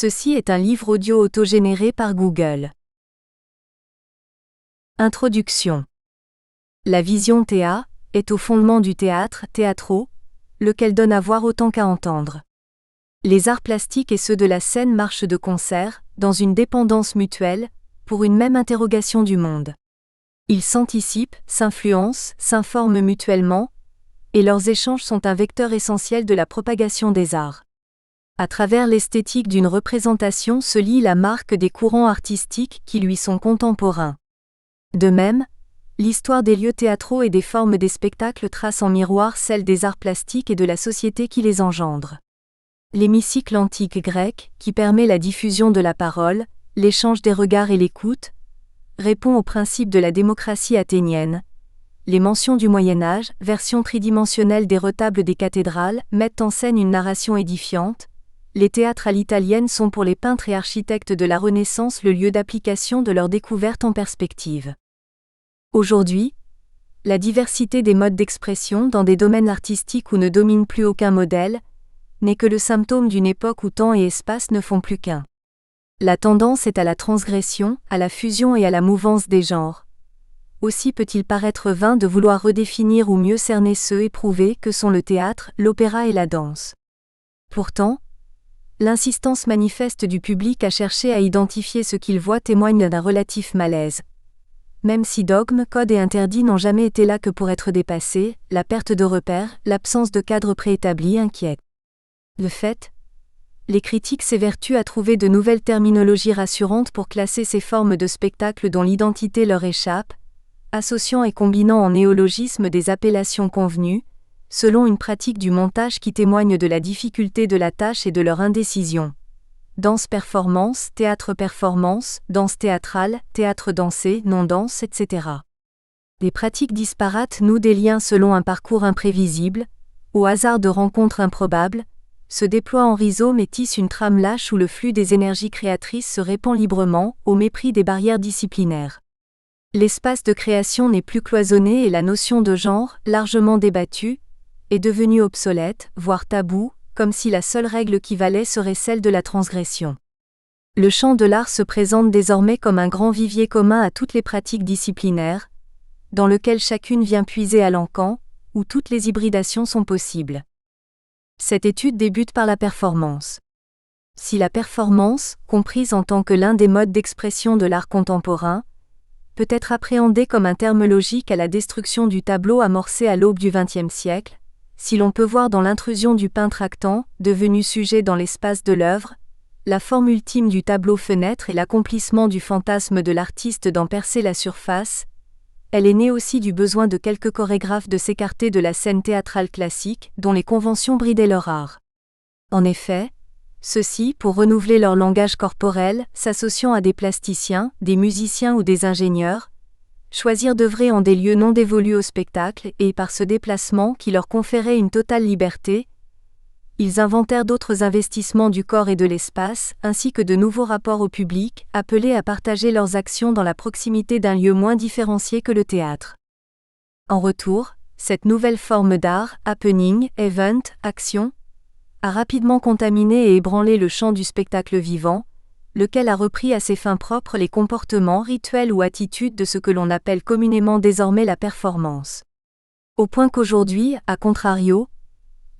Ceci est un livre audio autogénéré par Google. Introduction. La vision TA est au fondement du théâtre, théâtro, lequel donne à voir autant qu'à entendre. Les arts plastiques et ceux de la scène marchent de concert, dans une dépendance mutuelle, pour une même interrogation du monde. Ils s'anticipent, s'influencent, s'informent mutuellement, et leurs échanges sont un vecteur essentiel de la propagation des arts. À travers l'esthétique d'une représentation se lie la marque des courants artistiques qui lui sont contemporains. De même, l'histoire des lieux théâtraux et des formes des spectacles trace en miroir celle des arts plastiques et de la société qui les engendre. L'hémicycle antique grec, qui permet la diffusion de la parole, l'échange des regards et l'écoute, répond au principe de la démocratie athénienne. Les mentions du Moyen-Âge, version tridimensionnelle des retables des cathédrales, mettent en scène une narration édifiante. Les théâtres à l'italienne sont pour les peintres et architectes de la Renaissance le lieu d'application de leurs découvertes en perspective. Aujourd'hui, la diversité des modes d'expression dans des domaines artistiques où ne domine plus aucun modèle, n'est que le symptôme d'une époque où temps et espace ne font plus qu'un. La tendance est à la transgression, à la fusion et à la mouvance des genres. Aussi peut-il paraître vain de vouloir redéfinir ou mieux cerner ceux éprouvés que sont le théâtre, l'opéra et la danse. Pourtant, l'insistance manifeste du public à chercher à identifier ce qu'il voit témoigne d'un relatif malaise. Même si dogmes, codes et interdits n'ont jamais été là que pour être dépassés, la perte de repères, l'absence de cadre préétabli inquiète. De fait, les critiques s'évertuent à trouver de nouvelles terminologies rassurantes pour classer ces formes de spectacles dont l'identité leur échappe, associant et combinant en néologisme des appellations convenues, selon une pratique du montage qui témoigne de la difficulté de la tâche et de leur indécision. Danse-performance, théâtre-performance, danse théâtrale, théâtre dansé, non-danse, etc. Des pratiques disparates nouent des liens selon un parcours imprévisible, au hasard de rencontres improbables, se déploient en rhizome et tissent une trame lâche où le flux des énergies créatrices se répand librement, au mépris des barrières disciplinaires. L'espace de création n'est plus cloisonné et la notion de genre, largement débattue, est devenue obsolète, voire tabou, comme si la seule règle qui valait serait celle de la transgression. Le champ de l'art se présente désormais comme un grand vivier commun à toutes les pratiques disciplinaires, dans lequel chacune vient puiser à l'encan, où toutes les hybridations sont possibles. Cette étude débute par la performance. Si la performance, comprise en tant que l'un des modes d'expression de l'art contemporain, peut être appréhendée comme un terme logique à la destruction du tableau amorcé à l'aube du XXe siècle, si l'on peut voir dans l'intrusion du peintre actant, devenu sujet dans l'espace de l'œuvre, la forme ultime du tableau-fenêtre et l'accomplissement du fantasme de l'artiste d'en percer la surface, elle est née aussi du besoin de quelques chorégraphes de s'écarter de la scène théâtrale classique, dont les conventions bridaient leur art. En effet, ceux-ci, pour renouveler leur langage corporel, s'associant à des plasticiens, des musiciens ou des ingénieurs, choisirent d'œuvrer en des lieux non dévolus au spectacle et, par ce déplacement qui leur conférait une totale liberté, ils inventèrent d'autres investissements du corps et de l'espace, ainsi que de nouveaux rapports au public, appelés à partager leurs actions dans la proximité d'un lieu moins différencié que le théâtre. En retour, cette nouvelle forme d'art, happening, event, action, a rapidement contaminé et ébranlé le champ du spectacle vivant, lequel a repris à ses fins propres les comportements, rituels ou attitudes de ce que l'on appelle communément désormais la performance. Au point qu'aujourd'hui, à contrario,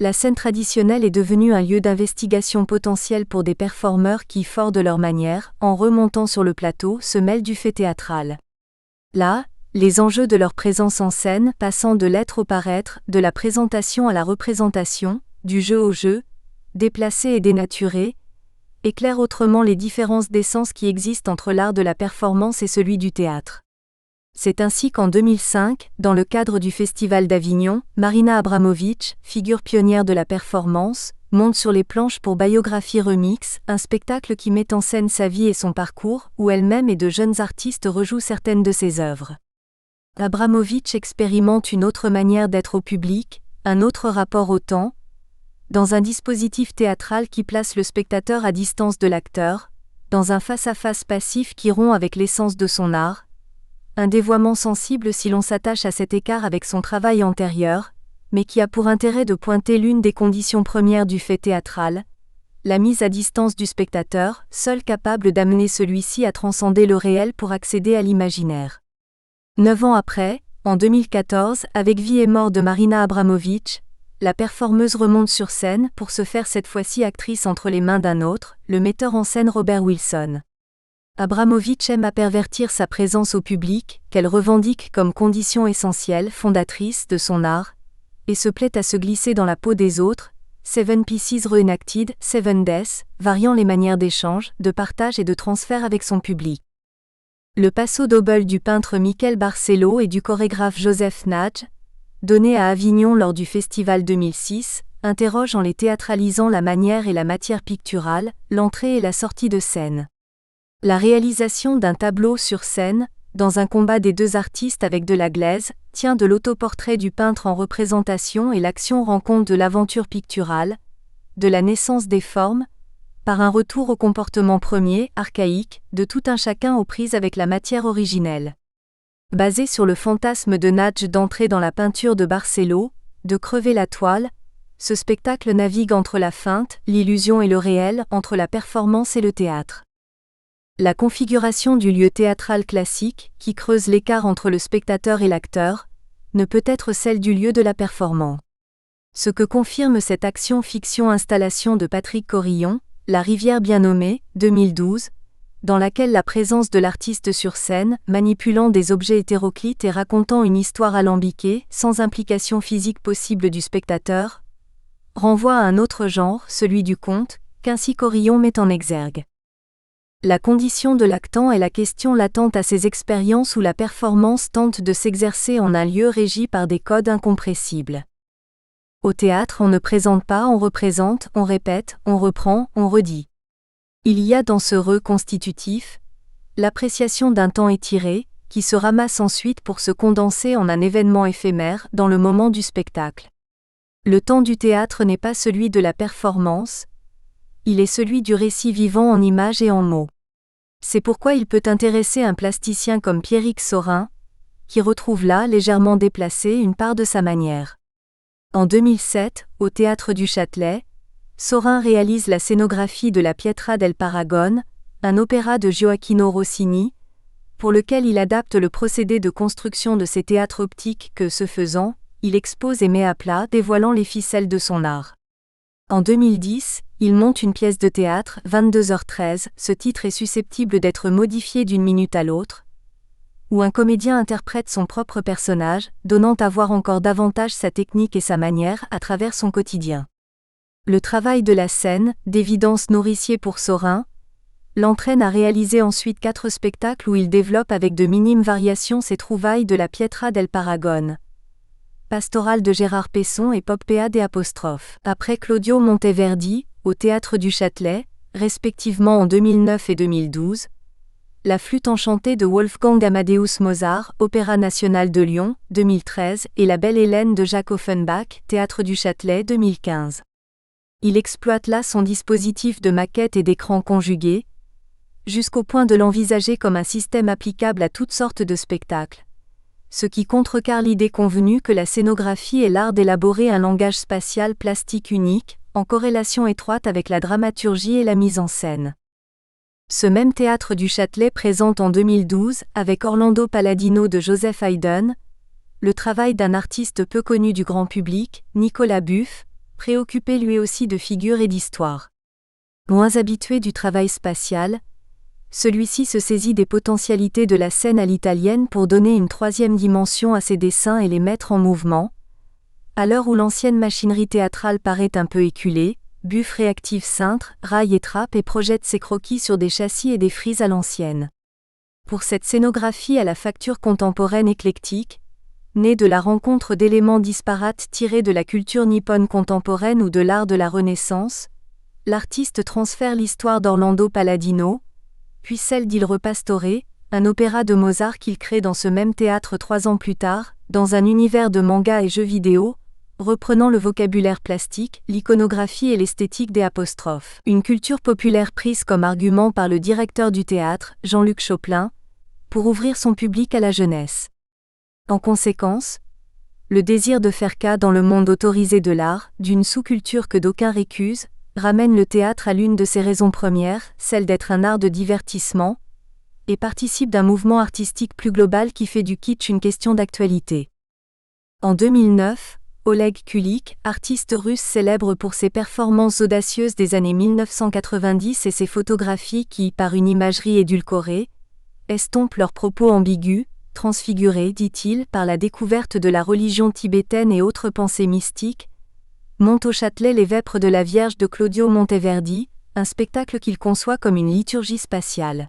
la scène traditionnelle est devenue un lieu d'investigation potentiel pour des performeurs qui, forts de leur manière, en remontant sur le plateau, se mêlent du fait théâtral. Là, les enjeux de leur présence en scène, passant de l'être au paraître, de la présentation à la représentation, du jeu au jeu, déplacé et dénaturé, éclaire autrement les différences d'essence qui existent entre l'art de la performance et celui du théâtre. C'est ainsi qu'en 2005, dans le cadre du Festival d'Avignon, Marina Abramović, figure pionnière de la performance, monte sur les planches pour Biographie Remix, un spectacle qui met en scène sa vie et son parcours, où elle-même et de jeunes artistes rejouent certaines de ses œuvres. Abramović expérimente une autre manière d'être au public, un autre rapport au temps, dans un dispositif théâtral qui place le spectateur à distance de l'acteur, dans un face-à-face passif qui rompt avec l'essence de son art, un dévoiement sensible si l'on s'attache à cet écart avec son travail antérieur, mais qui a pour intérêt de pointer l'une des conditions premières du fait théâtral, la mise à distance du spectateur, seule capable d'amener celui-ci à transcender le réel pour accéder à l'imaginaire. 9 ans après, en 2014, avec Vie et mort de Marina Abramović, la performeuse remonte sur scène pour se faire cette fois-ci actrice entre les mains d'un autre, le metteur en scène Robert Wilson. Abramović aime à pervertir sa présence au public, qu'elle revendique comme condition essentielle, fondatrice de son art, et se plaît à se glisser dans la peau des autres, 7 Pieces Reenacted, 7 Deaths, variant les manières d'échange, de partage et de transfert avec son public. Le passo doble du peintre Michel Barcelo et du chorégraphe Joseph Nagy, donné à Avignon lors du festival 2006, interroge en les théâtralisant la manière et la matière picturale, l'entrée et la sortie de scène. La réalisation d'un tableau sur scène, dans un combat des deux artistes avec de la glaise, tient de l'autoportrait du peintre en représentation et l'action rend compte de l'aventure picturale, de la naissance des formes, par un retour au comportement premier, archaïque, de tout un chacun aux prises avec la matière originelle. Basé sur le fantasme de Nagy d'entrer dans la peinture de Barcelo, de crever la toile, ce spectacle navigue entre la feinte, l'illusion et le réel, entre la performance et le théâtre. La configuration du lieu théâtral classique, qui creuse l'écart entre le spectateur et l'acteur, ne peut être celle du lieu de la performance. Ce que confirme cette action-fiction-installation de Patrick Corillon, La rivière bien nommée, 2012, dans laquelle la présence de l'artiste sur scène, manipulant des objets hétéroclites et racontant une histoire alambiquée, sans implication physique possible du spectateur, renvoie à un autre genre, celui du conte, qu'ainsi Corillon met en exergue. La condition de l'actant est la question latente à ces expériences où la performance tente de s'exercer en un lieu régi par des codes incompressibles. Au théâtre, on ne présente pas, on représente, on répète, on reprend, on redit. Il y a dans ce reconstitutif l'appréciation d'un temps étiré, qui se ramasse ensuite pour se condenser en un événement éphémère dans le moment du spectacle. Le temps du théâtre n'est pas celui de la performance, il est celui du récit vivant en images et en mots. C'est pourquoi il peut intéresser un plasticien comme Pierrick Saurin, qui retrouve là, légèrement déplacé, une part de sa manière. En 2007, au Théâtre du Châtelet, Saurin réalise la scénographie de la Pietra del Paragone, un opéra de Gioacchino Rossini, pour lequel il adapte le procédé de construction de ses théâtres optiques que, ce faisant, il expose et met à plat, dévoilant les ficelles de son art. En 2010, il monte une pièce de théâtre, 22h13, ce titre est susceptible d'être modifié d'une minute à l'autre, où un comédien interprète son propre personnage, donnant à voir encore davantage sa technique et sa manière à travers son quotidien. Le travail de la scène, d'évidence nourricier pour Saurin, l'entraîne à réaliser ensuite 4 spectacles où il développe avec de minimes variations ses trouvailles de la Pietra del Paragone, Pastorale de Gérard Pesson et Poppea de apostrophe. Après Claudio Monteverdi, au Théâtre du Châtelet, respectivement en 2009 et 2012, La Flûte enchantée de Wolfgang Amadeus Mozart, Opéra national de Lyon, 2013, et La Belle Hélène de Jacques Offenbach, Théâtre du Châtelet, 2015. Il exploite là son dispositif de maquette et d'écran conjugué, jusqu'au point de l'envisager comme un système applicable à toutes sortes de spectacles, ce qui contrecarre l'idée convenue que la scénographie est l'art d'élaborer un langage spatial plastique unique, en corrélation étroite avec la dramaturgie et la mise en scène. Ce même Théâtre du Châtelet présente en 2012, avec Orlando Palladino de Joseph Haydn, le travail d'un artiste peu connu du grand public, Nicolas Buff, préoccupé lui aussi de figures et d'histoire. Moins habitué du travail spatial, celui-ci se saisit des potentialités de la scène à l'italienne pour donner une 3e dimension à ses dessins et les mettre en mouvement. À l'heure où l'ancienne machinerie théâtrale paraît un peu éculée, Buff réactive cintre, raille et trappe et projette ses croquis sur des châssis et des frises à l'ancienne. Pour cette scénographie à la facture contemporaine éclectique, née de la rencontre d'éléments disparates tirés de la culture nippone contemporaine ou de l'art de la Renaissance, l'artiste transfère l'histoire d'Orlando Palladino, puis celle d'Il Re Pastore, un opéra de Mozart qu'il crée dans ce même théâtre 3 ans plus tard, dans un univers de manga et jeux vidéo, reprenant le vocabulaire plastique, l'iconographie et l'esthétique des apostrophes. Une culture populaire prise comme argument par le directeur du théâtre, Jean-Luc Choplin, pour ouvrir son public à la jeunesse. En conséquence, le désir de faire cas dans le monde autorisé de l'art, d'une sous-culture que d'aucuns récusent, ramène le théâtre à l'une de ses raisons premières, celle d'être un art de divertissement, et participe d'un mouvement artistique plus global qui fait du kitsch une question d'actualité. En 2009, Oleg Kulik, artiste russe célèbre pour ses performances audacieuses des années 1990 et ses photographies qui, par une imagerie édulcorée, estompent leurs propos ambigus, transfigurés, dit-il, par la découverte de la religion tibétaine et autres pensées mystiques, monte au Châtelet Les Vêpres de la Vierge de Claudio Monteverdi, un spectacle qu'il conçoit comme une liturgie spatiale.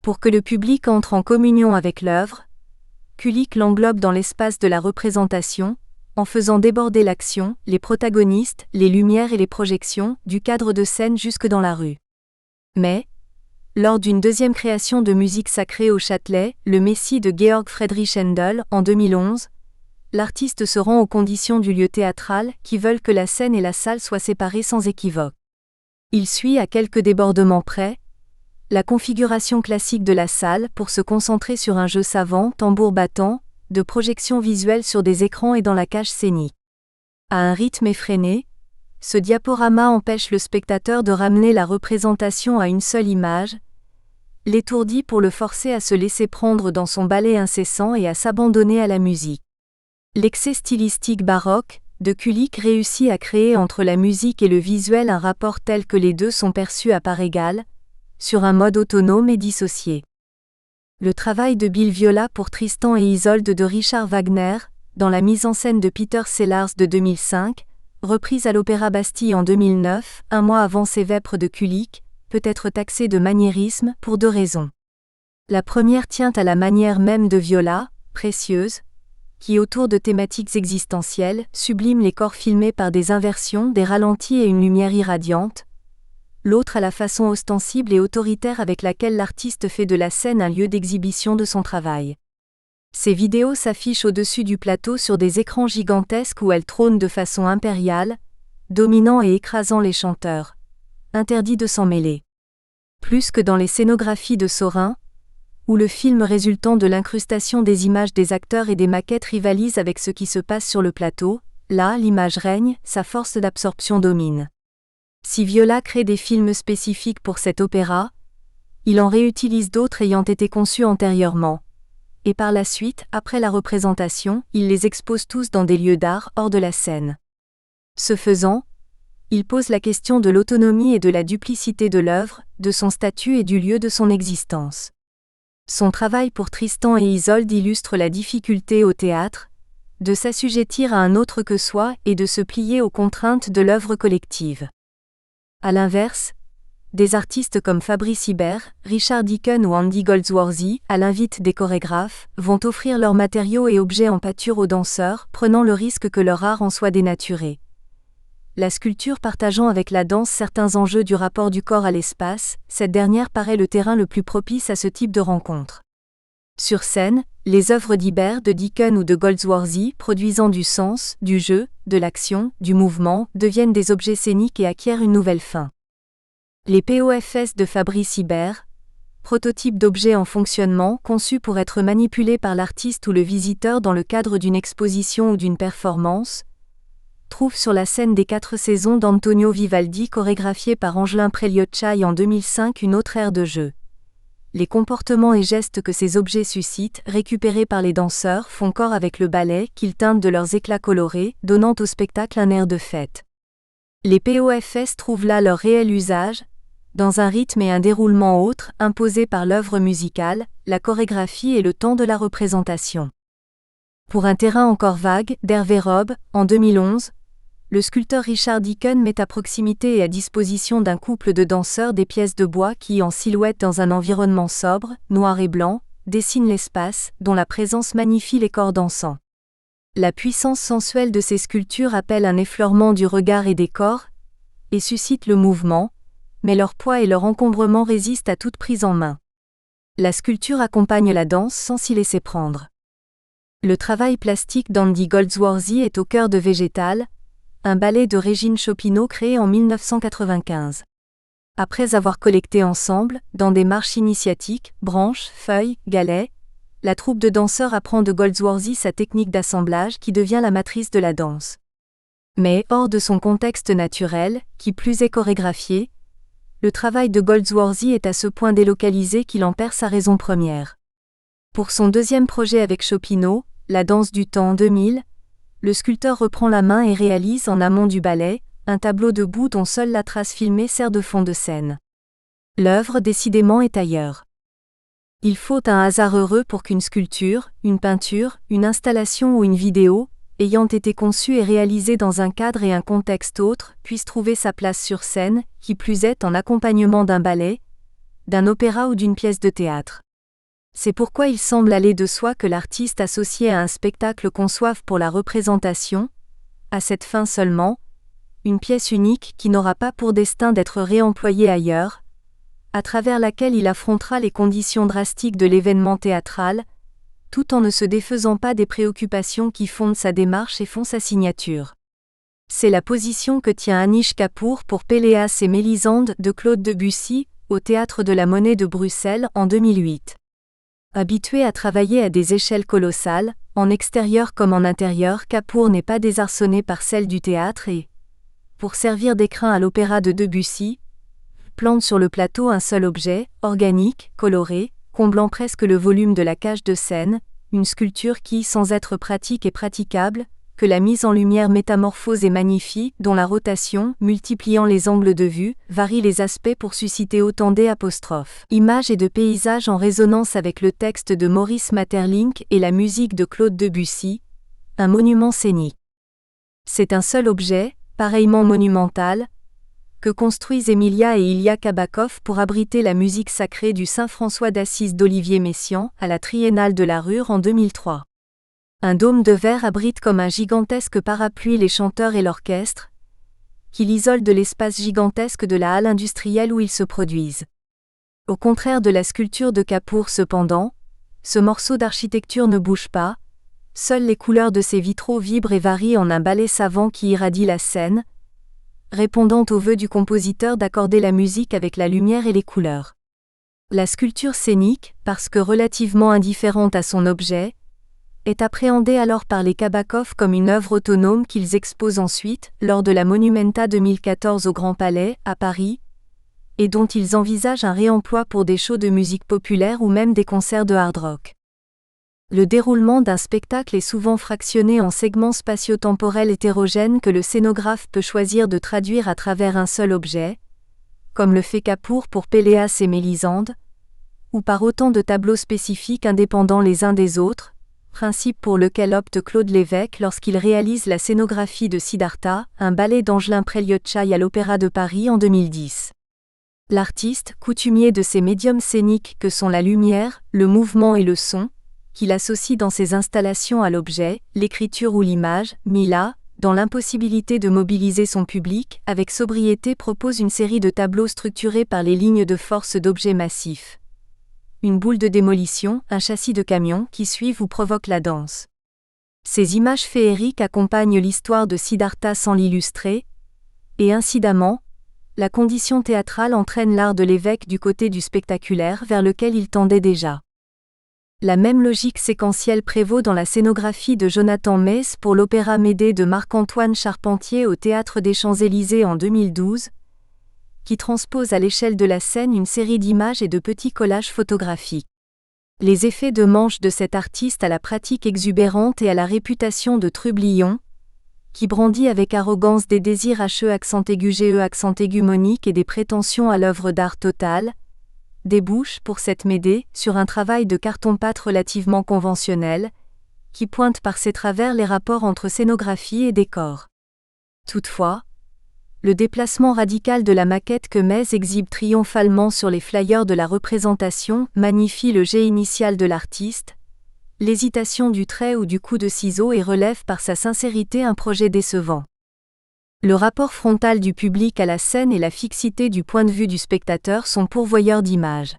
Pour que le public entre en communion avec l'œuvre, Kulik l'englobe dans l'espace de la représentation, en faisant déborder l'action, les protagonistes, les lumières et les projections, du cadre de scène jusque dans la rue. Mais, lors d'une deuxième création de musique sacrée au Châtelet, le Messie de Georg Friedrich Händel, en 2011, l'artiste se rend aux conditions du lieu théâtral, qui veulent que la scène et la salle soient séparées sans équivoque. Il suit, à quelques débordements près, la configuration classique de la salle pour se concentrer sur un jeu savant, tambour battant, de projection visuelle sur des écrans et dans la cage scénique. À un rythme effréné, ce diaporama empêche le spectateur de ramener la représentation à une seule image, l'étourdit pour le forcer à se laisser prendre dans son ballet incessant et à s'abandonner à la musique. L'excès stylistique baroque de Kulik réussit à créer entre la musique et le visuel un rapport tel que les deux sont perçus à part égale, sur un mode autonome et dissocié. Le travail de Bill Viola pour Tristan et Isolde de Richard Wagner, dans la mise en scène de Peter Sellars de 2005, reprise à l'Opéra Bastille en 2009, un mois avant ces Vêpres de Kulik, peut être taxé de maniérisme pour deux raisons. La première tient à la manière même de Viola, précieuse, qui autour de thématiques existentielles, sublime les corps filmés par des inversions, des ralentis et une lumière irradiante, l'autre à la façon ostensible et autoritaire avec laquelle l'artiste fait de la scène un lieu d'exhibition de son travail. Ces vidéos s'affichent au-dessus du plateau sur des écrans gigantesques où elles trônent de façon impériale, dominant et écrasant les chanteurs. Interdit de s'en mêler. Plus que dans les scénographies de Saurin, où le film résultant de l'incrustation des images des acteurs et des maquettes rivalise avec ce qui se passe sur le plateau, là l'image règne, sa force d'absorption domine. Si Viola crée des films spécifiques pour cet opéra, il en réutilise d'autres ayant été conçus antérieurement. Et par la suite, après la représentation, il les expose tous dans des lieux d'art hors de la scène. Ce faisant, il pose la question de l'autonomie et de la duplicité de l'œuvre, de son statut et du lieu de son existence. Son travail pour Tristan et Isolde illustre la difficulté au théâtre, de s'assujettir à un autre que soi et de se plier aux contraintes de l'œuvre collective. À l'inverse, des artistes comme Fabrice Hibert, Richard Deacon ou Andy Goldsworthy, à l'invite des chorégraphes, vont offrir leurs matériaux et objets en pâture aux danseurs, prenant le risque que leur art en soit dénaturé. La sculpture partageant avec la danse certains enjeux du rapport du corps à l'espace, cette dernière paraît le terrain le plus propice à ce type de rencontre. Sur scène, les œuvres d'Hibert, de Deacon ou de Goldsworthy, produisant du sens, du jeu, de l'action, du mouvement, deviennent des objets scéniques et acquièrent une nouvelle fin. Les POFS de Fabrice Hibert, prototypes d'objets en fonctionnement conçus pour être manipulés par l'artiste ou le visiteur dans le cadre d'une exposition ou d'une performance, trouvent sur la scène des 4 saisons d'Antonio Vivaldi chorégraphiée par Angelin Preliotchai en 2005 une autre ère de jeu. Les comportements et gestes que ces objets suscitent, récupérés par les danseurs, font corps avec le ballet, qu'ils teintent de leurs éclats colorés, donnant au spectacle un air de fête. Les POFS trouvent là leur réel usage, dans un rythme et un déroulement autres, imposés par l'œuvre musicale, la chorégraphie et le temps de la représentation. Pour un terrain encore vague, d'Hervé Robe, en 2011, le sculpteur Richard Deacon met à proximité et à disposition d'un couple de danseurs des pièces de bois qui, en silhouette dans un environnement sobre, noir et blanc, dessinent l'espace, dont la présence magnifie les corps dansants. La puissance sensuelle de ces sculptures appelle un effleurement du regard et des corps, et suscite le mouvement, mais leur poids et leur encombrement résistent à toute prise en main. La sculpture accompagne la danse sans s'y laisser prendre. Le travail plastique d'Andy Goldsworthy est au cœur de Végétal, un ballet de Régine Chopineau créé en 1995. Après avoir collecté ensemble, dans des marches initiatiques, branches, feuilles, galets, la troupe de danseurs apprend de Goldsworthy sa technique d'assemblage qui devient la matrice de la danse. Mais, hors de son contexte naturel, qui plus est chorégraphié, le travail de Goldsworthy est à ce point délocalisé qu'il en perd sa raison première. Pour son deuxième projet avec Chopinot, La danse du temps 2000, le sculpteur reprend la main et réalise en amont du ballet, un tableau debout dont seule la trace filmée sert de fond de scène. L'œuvre décidément est ailleurs. Il faut un hasard heureux pour qu'une sculpture, une peinture, une installation ou une vidéo, ayant été conçue et réalisée dans un cadre et un contexte autre, puisse trouver sa place sur scène, qui plus est en accompagnement d'un ballet, d'un opéra ou d'une pièce de théâtre. C'est pourquoi il semble aller de soi que l'artiste associé à un spectacle conçoive pour la représentation, à cette fin seulement, une pièce unique qui n'aura pas pour destin d'être réemployée ailleurs, à travers laquelle il affrontera les conditions drastiques de l'événement théâtral, tout en ne se défaisant pas des préoccupations qui fondent sa démarche et font sa signature. C'est la position que tient Anish Kapoor pour Péléas et Mélisande de Claude Debussy, au Théâtre de la Monnaie de Bruxelles en 2008. Habitué à travailler à des échelles colossales, en extérieur comme en intérieur, Kapoor n'est pas désarçonné par celle du théâtre et, pour servir d'écrin à l'opéra de Debussy, plante sur le plateau un seul objet, organique, coloré, comblant presque le volume de la cage de scène, une sculpture qui, sans être pratique et praticable, que la mise en lumière métamorphose et magnifie, dont la rotation, multipliant les angles de vue, varie les aspects pour susciter autant d'images et de paysages en résonance avec le texte de Maurice Maeterlinck et la musique de Claude Debussy, un monument scénique. C'est un seul objet, pareillement monumental, que construisent Emilia et Ilya Kabakov pour abriter la musique sacrée du Saint François d'Assise d'Olivier Messiaen à la Triennale de la Ruhr en 2003. Un dôme de verre abrite comme un gigantesque parapluie les chanteurs et l'orchestre, qui l'isolent de l'espace gigantesque de la halle industrielle où ils se produisent. Au contraire de la sculpture de Kapoor cependant, ce morceau d'architecture ne bouge pas, seules les couleurs de ses vitraux vibrent et varient en un ballet savant qui irradie la scène, répondant au vœu du compositeur d'accorder la musique avec la lumière et les couleurs. La sculpture scénique, parce que relativement indifférente à son objet, est appréhendée alors par les Kabakov comme une œuvre autonome qu'ils exposent ensuite, lors de la Monumenta 2014 au Grand Palais, à Paris, et dont ils envisagent un réemploi pour des shows de musique populaire ou même des concerts de hard rock. Le déroulement d'un spectacle est souvent fractionné en segments spatio-temporels hétérogènes que le scénographe peut choisir de traduire à travers un seul objet, comme le fait Kapoor pour Péléas et Mélisande, ou par autant de tableaux spécifiques indépendants les uns des autres, principe pour lequel opte Claude Lévesque lorsqu'il réalise la scénographie de Siddhartha, un ballet d'Angelin Preliotchai à l'Opéra de Paris en 2010. L'artiste, coutumier de ces médiums scéniques que sont la lumière, le mouvement et le son, qu'il associe dans ses installations à l'objet, l'écriture ou l'image, Mila, dans l'impossibilité de mobiliser son public, avec sobriété propose une série de tableaux structurés par les lignes de force d'objets massifs. Une boule de démolition, un châssis de camion qui suivent ou provoquent la danse. Ces images féeriques accompagnent l'histoire de Siddhartha sans l'illustrer, et incidemment, la condition théâtrale entraîne l'art de Lévesque du côté du spectaculaire vers lequel il tendait déjà. La même logique séquentielle prévaut dans la scénographie de Jonathan Meiss pour l'opéra Médée de Marc-Antoine Charpentier au Théâtre des Champs-Élysées en 2012, qui transpose à l'échelle de la scène une série d'images et de petits collages photographiques. Les effets de manche de cet artiste à la pratique exubérante et à la réputation de trublion, qui brandit avec arrogance des désirs HE accent aigu GE accent aigu monique et des prétentions à l'œuvre d'art totale, débouche, pour cette Médée, sur un travail de carton-pâte relativement conventionnel, qui pointe par ses travers les rapports entre scénographie et décor. Toutefois, le déplacement radical de la maquette que Meiss exhibe triomphalement sur les flyers de la représentation magnifie le jet initial de l'artiste, l'hésitation du trait ou du coup de ciseau et relève par sa sincérité un projet décevant. Le rapport frontal du public à la scène et la fixité du point de vue du spectateur sont pourvoyeurs d'images.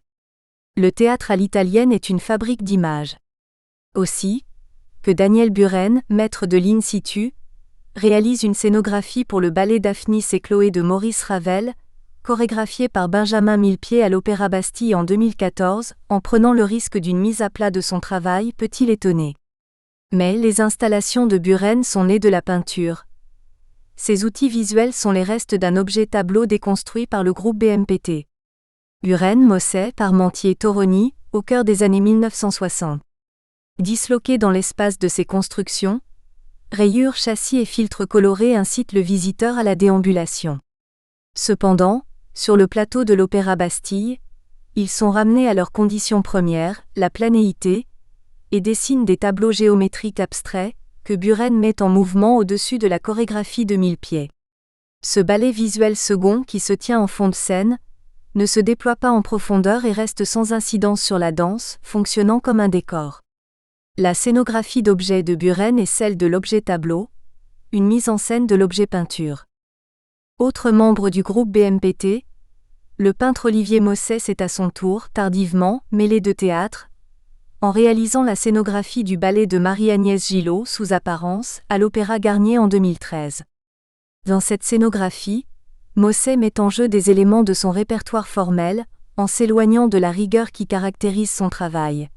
Le théâtre à l'italienne est une fabrique d'images. Aussi, que Daniel Buren, maître de l'in situ, réalise une scénographie pour le ballet Daphnis et Chloé de Maurice Ravel, chorégraphié par Benjamin Millepied à l'Opéra Bastille en 2014, en prenant le risque d'une mise à plat de son travail, peut-il étonner. Mais les installations de Buren sont nées de la peinture. Ces outils visuels sont les restes d'un objet tableau déconstruit par le groupe BMPT. Buren, Mosset, Parmentier, Toroni, au cœur des années 1960. Disloqués dans l'espace de ces constructions, rayures, châssis et filtres colorés incitent le visiteur à la déambulation. Cependant, sur le plateau de l'Opéra Bastille, ils sont ramenés à leur condition première, la planéité, et dessinent des tableaux géométriques abstraits, que Buren met en mouvement au-dessus de la chorégraphie de 1000 pieds. Ce ballet visuel second qui se tient en fond de scène, ne se déploie pas en profondeur et reste sans incidence sur la danse, fonctionnant comme un décor. La scénographie d'objet de Buren est celle de l'objet tableau, une mise en scène de l'objet peinture. Autre membre du groupe BMPT, le peintre Olivier Mosset s'est à son tour, tardivement, mêlé de théâtre, en réalisant la scénographie du ballet de Marie-Agnès Gillot sous apparence, à l'Opéra Garnier en 2013. Dans cette scénographie, Mosset met en jeu des éléments de son répertoire formel, en s'éloignant de la rigueur qui caractérise son travail.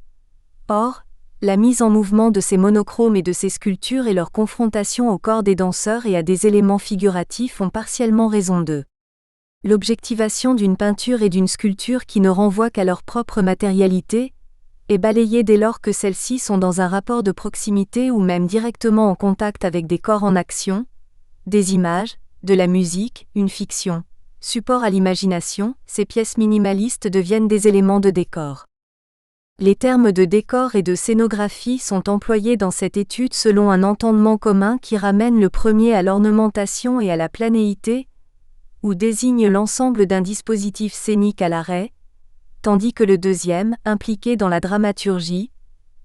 Or, la mise en mouvement de ces monochromes et de ces sculptures et leur confrontation au corps des danseurs et à des éléments figuratifs ont partiellement raison d'eux. L'objectivation d'une peinture et d'une sculpture qui ne renvoient qu'à leur propre matérialité est balayée dès lors que celles-ci sont dans un rapport de proximité ou même directement en contact avec des corps en action, des images, de la musique, une fiction. Support à l'imagination, ces pièces minimalistes deviennent des éléments de décor. Les termes de décor et de scénographie sont employés dans cette étude selon un entendement commun qui ramène le premier à l'ornementation et à la planéité, ou désigne l'ensemble d'un dispositif scénique à l'arrêt, tandis que le deuxième, impliqué dans la dramaturgie,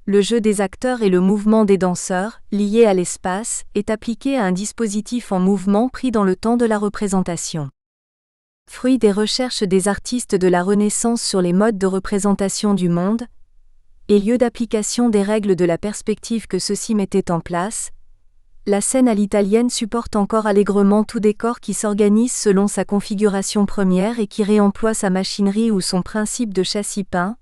le jeu des acteurs et le mouvement des danseurs, lié à l'espace, est appliqué à un dispositif en mouvement pris dans le temps de la représentation. Fruit des recherches des artistes de la Renaissance sur les modes de représentation du monde, et lieu d'application des règles de la perspective que ceux-ci mettaient en place, la scène à l'italienne supporte encore allègrement tout décor qui s'organise selon sa configuration première et qui réemploie sa machinerie ou son principe de châssis peint,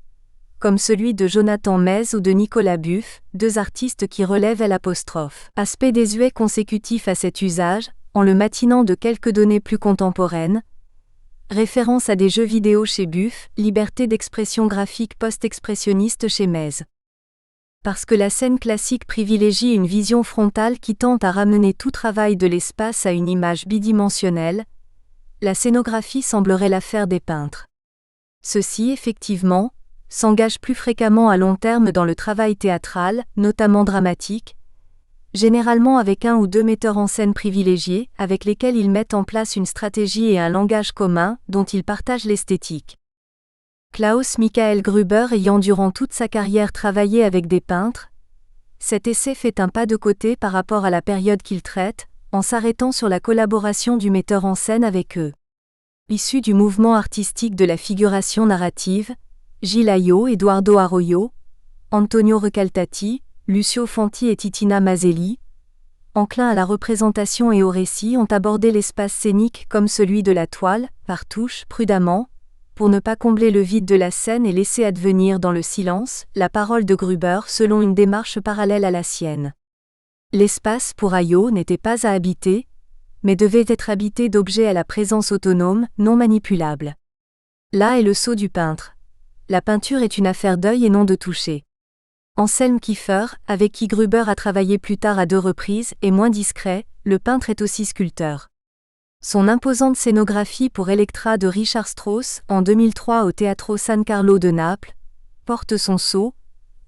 comme celui de Jonathan Mez ou de Nicolas Buff, deux artistes qui relèvent l'apostrophe. Aspect désuet consécutif à cet usage, en le matinant de quelques données plus contemporaines, référence à des jeux vidéo chez Buff, liberté d'expression graphique post-expressionniste chez Mez. Parce que la scène classique privilégie une vision frontale qui tente à ramener tout travail de l'espace à une image bidimensionnelle, la scénographie semblerait l'affaire des peintres. Ceux-ci, effectivement, s'engagent plus fréquemment à long terme dans le travail théâtral, notamment dramatique, généralement avec un ou deux metteurs en scène privilégiés, avec lesquels ils mettent en place une stratégie et un langage commun, dont ils partagent l'esthétique. Klaus Michael Gruber ayant durant toute sa carrière travaillé avec des peintres, cet essai fait un pas de côté par rapport à la période qu'il traite, en s'arrêtant sur la collaboration du metteur en scène avec eux. Issu du mouvement artistique de la figuration narrative, Gilles Ayot, Eduardo Arroyo, Antonio Recaltati, Lucio Fanti et Titina Mazzelli, enclins à la représentation et au récit, ont abordé l'espace scénique comme celui de la toile, par touches, prudemment, pour ne pas combler le vide de la scène et laisser advenir dans le silence la parole de Gruber selon une démarche parallèle à la sienne. L'espace pour Ayot n'était pas à habiter, mais devait être habité d'objets à la présence autonome, non manipulable. Là est le sceau du peintre. La peinture est une affaire d'œil et non de toucher. Anselm Kiefer, avec qui Gruber a travaillé plus tard à 2 reprises, est moins discret, le peintre est aussi sculpteur. Son imposante scénographie pour Electra de Richard Strauss, en 2003 au Teatro San Carlo de Naples, porte son sceau,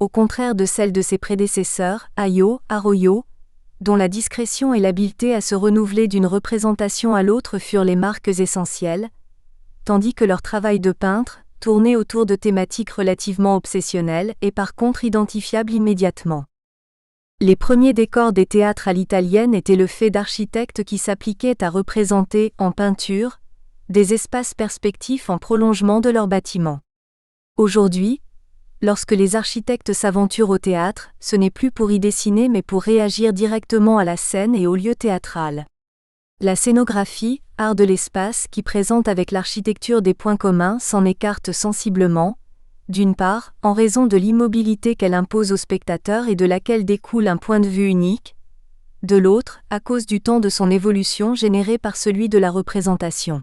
au contraire de celle de ses prédécesseurs, Ayot, Arroyo, dont la discrétion et l'habileté à se renouveler d'une représentation à l'autre furent les marques essentielles, tandis que leur travail de peintre, tourné autour de thématiques relativement obsessionnelles, est par contre identifiable immédiatement. Les premiers décors des théâtres à l'italienne étaient le fait d'architectes qui s'appliquaient à représenter, en peinture, des espaces perspectifs en prolongement de leurs bâtiments. Aujourd'hui, lorsque les architectes s'aventurent au théâtre, ce n'est plus pour y dessiner mais pour réagir directement à la scène et au lieu théâtral. La scénographie, art de l'espace qui présente avec l'architecture des points communs s'en écarte sensiblement, d'une part, en raison de l'immobilité qu'elle impose au spectateur et de laquelle découle un point de vue unique, de l'autre, à cause du temps de son évolution généré par celui de la représentation.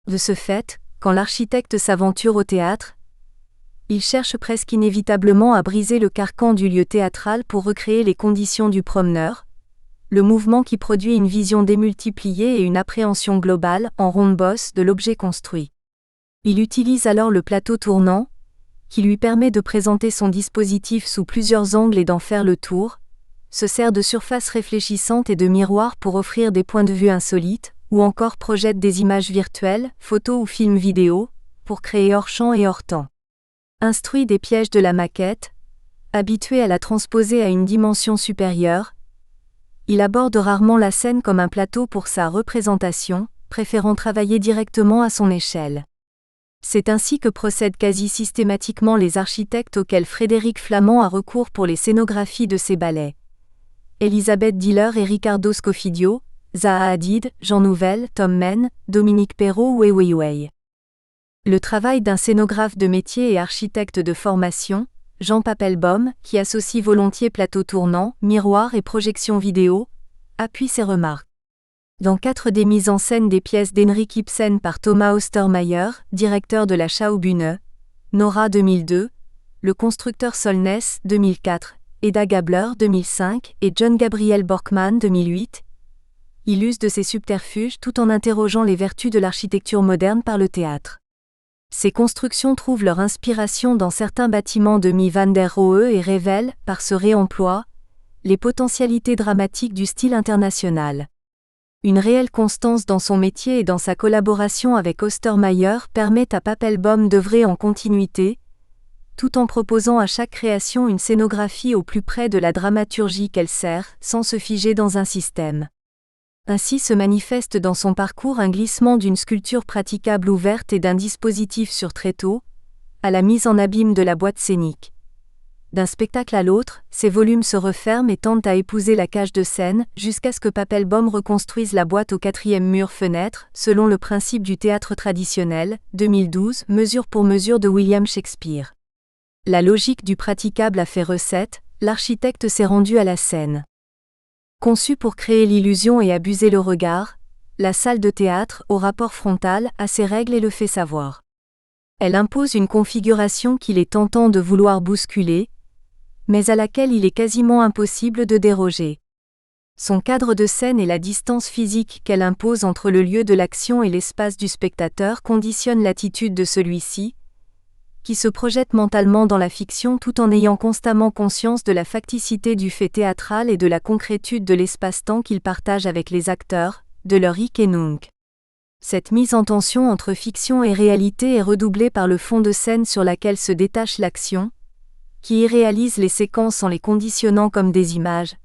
De ce fait, quand l'architecte s'aventure au théâtre, il cherche presque inévitablement à briser le carcan du lieu théâtral pour recréer les conditions du promeneur, le mouvement qui produit une vision démultipliée et une appréhension globale, en ronde-bosse, de l'objet construit. Il utilise alors le plateau tournant, qui lui permet de présenter son dispositif sous plusieurs angles et d'en faire le tour, se sert de surfaces réfléchissantes et de miroirs pour offrir des points de vue insolites, ou encore projette des images virtuelles, photos ou films vidéo, pour créer hors champ et hors temps. Instruit des pièges de la maquette, habitué à la transposer à une dimension supérieure, il aborde rarement la scène comme un plateau pour sa représentation, préférant travailler directement à son échelle. C'est ainsi que procèdent quasi systématiquement les architectes auxquels Frédéric Flamand a recours pour les scénographies de ses ballets. Elisabeth Diller et Ricardo Scofidio, Zaha Hadid, Jean Nouvel, Tom Men, Dominique Perrault ou Wei Weiwei. Le travail d'un scénographe de métier et architecte de formation, Jean Papelbom, qui associe volontiers plateau tournant, miroir et projection vidéo, appuie ses remarques. Dans 4 des mises en scène des pièces d'Henrik Ibsen par Thomas Ostermeyer, directeur de la Schaubühne, Nora 2002, le constructeur Solness 2004, Eda Gabler 2005 et John Gabriel Borkman 2008, il use de ces subterfuges tout en interrogeant les vertus de l'architecture moderne par le théâtre. Ces constructions trouvent leur inspiration dans certains bâtiments de Mies van der Rohe et révèlent, par ce réemploi, les potentialités dramatiques du style international. Une réelle constance dans son métier et dans sa collaboration avec Ostermeyer permet à Papelbom d'œuvrer en continuité, tout en proposant à chaque création une scénographie au plus près de la dramaturgie qu'elle sert, sans se figer dans un système. Ainsi se manifeste dans son parcours un glissement d'une sculpture praticable ouverte et d'un dispositif sur tréteau, à la mise en abîme de la boîte scénique. D'un spectacle à l'autre, ces volumes se referment et tendent à épouser la cage de scène, jusqu'à ce que Papelbom reconstruise la boîte au 4e mur-fenêtre, selon le principe du théâtre traditionnel, 2012, mesure pour mesure de William Shakespeare. La logique du praticable a fait recette, l'architecte s'est rendu à la scène. Conçue pour créer l'illusion et abuser le regard, la salle de théâtre, au rapport frontal, a ses règles et le fait savoir. Elle impose une configuration qu'il est tentant de vouloir bousculer, mais à laquelle il est quasiment impossible de déroger. Son cadre de scène et la distance physique qu'elle impose entre le lieu de l'action et l'espace du spectateur conditionnent l'attitude de celui-ci, qui se projette mentalement dans la fiction tout en ayant constamment conscience de la facticité du fait théâtral et de la concrétude de l'espace-temps qu'il partage avec les acteurs, de leur hic et nunc. Cette mise en tension entre fiction et réalité est redoublée par le fond de scène sur laquelle se détache l'action, qui irréalise les séquences en les conditionnant comme des images,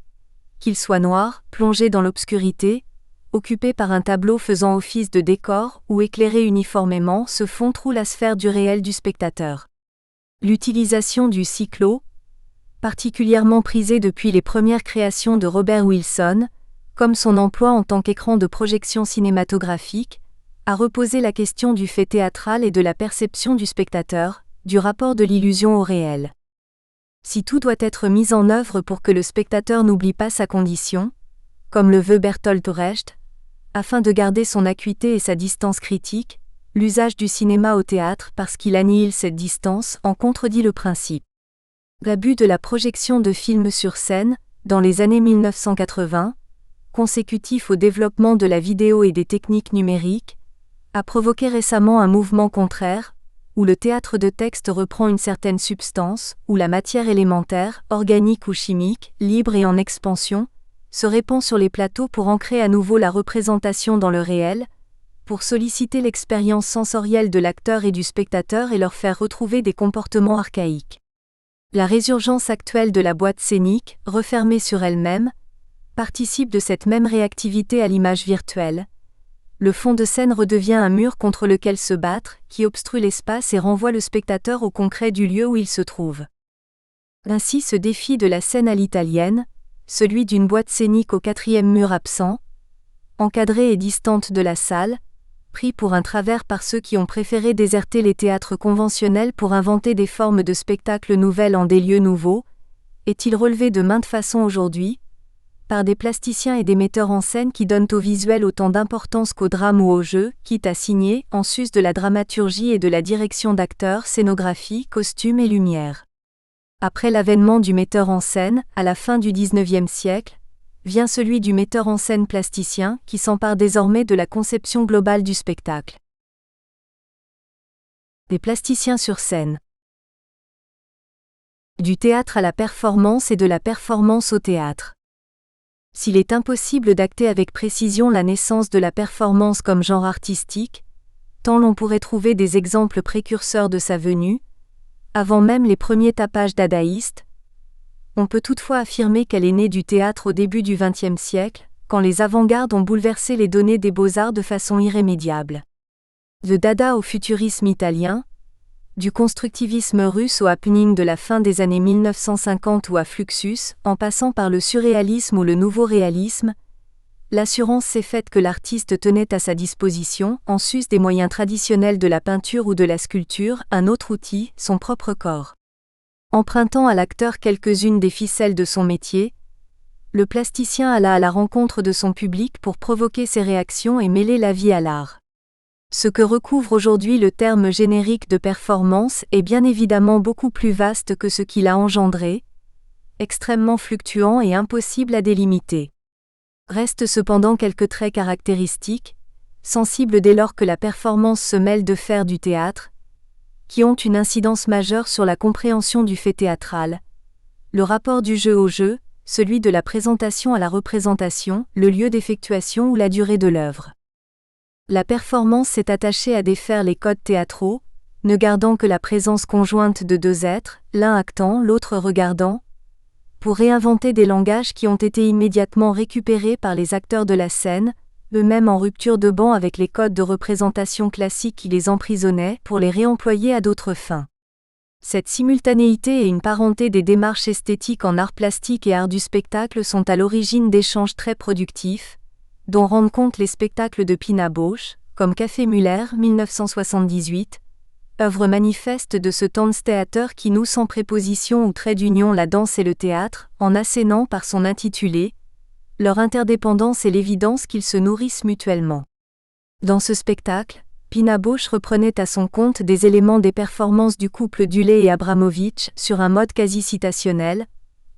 qu'ils soient noirs, plongés dans l'obscurité, occupés par un tableau faisant office de décor ou éclairés uniformément, ce fond troue la sphère du réel du spectateur. L'utilisation du cyclo, particulièrement prisée depuis les premières créations de Robert Wilson, comme son emploi en tant qu'écran de projection cinématographique, a reposé la question du fait théâtral et de la perception du spectateur, du rapport de l'illusion au réel. Si tout doit être mis en œuvre pour que le spectateur n'oublie pas sa condition, comme le veut Bertolt Brecht, afin de garder son acuité et sa distance critique, l'usage du cinéma au théâtre parce qu'il annihile cette distance en contredit le principe. L'abus de la projection de films sur scène, dans les années 1980, consécutif au développement de la vidéo et des techniques numériques, a provoqué récemment un mouvement contraire, où le théâtre de texte reprend une certaine substance, où la matière élémentaire, organique ou chimique, libre et en expansion, se répand sur les plateaux pour ancrer à nouveau la représentation dans le réel, pour solliciter l'expérience sensorielle de l'acteur et du spectateur et leur faire retrouver des comportements archaïques. La résurgence actuelle de la boîte scénique, refermée sur elle-même, participe de cette même réactivité à l'image virtuelle. Le fond de scène redevient un mur contre lequel se battre, qui obstrue l'espace et renvoie le spectateur au concret du lieu où il se trouve. Ainsi ce défi de la scène à l'italienne, celui d'une boîte scénique au 4e mur absent, encadrée et distante de la salle, pris pour un travers par ceux qui ont préféré déserter les théâtres conventionnels pour inventer des formes de spectacle nouvelles en des lieux nouveaux, est-il relevé de maintes façons aujourd'hui, par des plasticiens et des metteurs en scène qui donnent au visuel autant d'importance qu'au drame ou au jeu, quitte à signer, en sus de la dramaturgie et de la direction d'acteurs, scénographie, costumes et lumière. Après l'avènement du metteur en scène, à la fin du XIXe siècle, vient celui du metteur en scène plasticien, qui s'empare désormais de la conception globale du spectacle. Des plasticiens sur scène. Du théâtre à la performance et de la performance au théâtre. S'il est impossible d'acter avec précision la naissance de la performance comme genre artistique, tant l'on pourrait trouver des exemples précurseurs de sa venue, avant même les premiers tapages dadaïstes, on peut toutefois affirmer qu'elle est née du théâtre au début du XXe siècle, quand les avant-gardes ont bouleversé les données des beaux-arts de façon irrémédiable. Le dada au futurisme italien, du constructivisme russe au happening de la fin des années 1950 ou à Fluxus, en passant par le surréalisme ou le nouveau réalisme, l'assurance s'est faite que l'artiste tenait à sa disposition, en sus des moyens traditionnels de la peinture ou de la sculpture, un autre outil, son propre corps. Empruntant à l'acteur quelques-unes des ficelles de son métier, le plasticien alla à la rencontre de son public pour provoquer ses réactions et mêler la vie à l'art. Ce que recouvre aujourd'hui le terme générique de performance est bien évidemment beaucoup plus vaste que ce qu'il a engendré, extrêmement fluctuant et impossible à délimiter. Restent cependant quelques traits caractéristiques, sensibles dès lors que la performance se mêle de faire du théâtre, qui ont une incidence majeure sur la compréhension du fait théâtral, le rapport du jeu au jeu, celui de la présentation à la représentation, le lieu d'effectuation ou la durée de l'œuvre. La performance s'est attachée à défaire les codes théâtraux, ne gardant que la présence conjointe de deux êtres, l'un actant, l'autre regardant, pour réinventer des langages qui ont été immédiatement récupérés par les acteurs de la scène, eux-mêmes en rupture de ban avec les codes de représentation classiques qui les emprisonnaient, pour les réemployer à d'autres fins. Cette simultanéité et une parenté des démarches esthétiques en art plastique et art du spectacle sont à l'origine d'échanges très productifs, dont rendent compte les spectacles de Pina Bausch, comme Café Muller 1978, œuvre manifeste de ce Tanztheater qui noue sans préposition ou trait d'union la danse et le théâtre, en assénant par son intitulé, leur interdépendance et l'évidence qu'ils se nourrissent mutuellement. Dans ce spectacle, Pina Bausch reprenait à son compte des éléments des performances du couple Dulé et Abramovitch sur un mode quasi citationnel,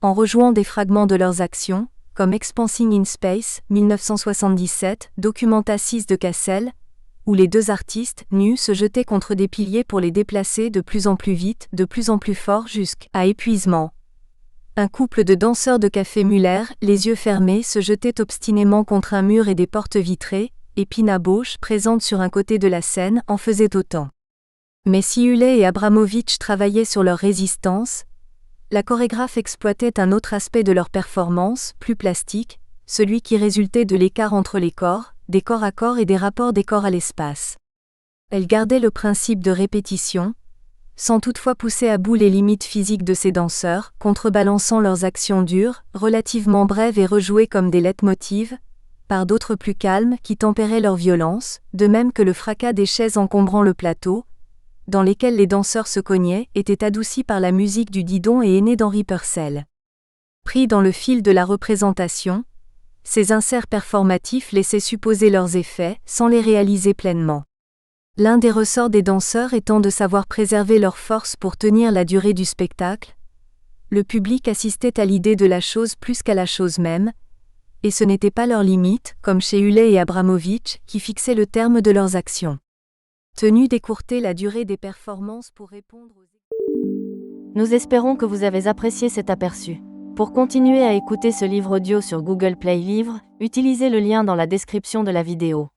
en rejouant des fragments de leurs actions, comme Expansing in Space, 1977, Documenta 6 de Cassel, où les deux artistes, nus, se jetaient contre des piliers pour les déplacer de plus en plus vite, de plus en plus fort jusqu'à épuisement. Un couple de danseurs de Café Muller, les yeux fermés, se jetait obstinément contre un mur et des portes vitrées, et Pina Bausch, présente sur un côté de la scène, en faisait autant. Mais si Hulé et Abramovitch travaillaient sur leur résistance, la chorégraphe exploitait un autre aspect de leur performance, plus plastique, celui qui résultait de l'écart entre les corps, des corps à corps et des rapports des corps à l'espace. Elle gardait le principe de répétition, sans toutefois pousser à bout les limites physiques de ses danseurs, contrebalançant leurs actions dures, relativement brèves et rejouées comme des leitmotivs, par d'autres plus calmes qui tempéraient leur violence, de même que le fracas des chaises encombrant le plateau, dans lesquels les danseurs se cognaient, était adouci par la musique du Didon et aîné d'Henri Purcell. Pris dans le fil de la représentation, ces inserts performatifs laissaient supposer leurs effets, sans les réaliser pleinement. L'un des ressorts des danseurs étant de savoir préserver leur force pour tenir la durée du spectacle, le public assistait à l'idée de la chose plus qu'à la chose même, et ce n'était pas leur limite, comme chez Hulé et Abramovitch, qui fixaient le terme de leurs actions. Tenu d'écourter la durée des performances pour répondre aux... Nous espérons que vous avez apprécié cet aperçu. Pour continuer à écouter ce livre audio sur Google Play Livres, utilisez le lien dans la description de la vidéo.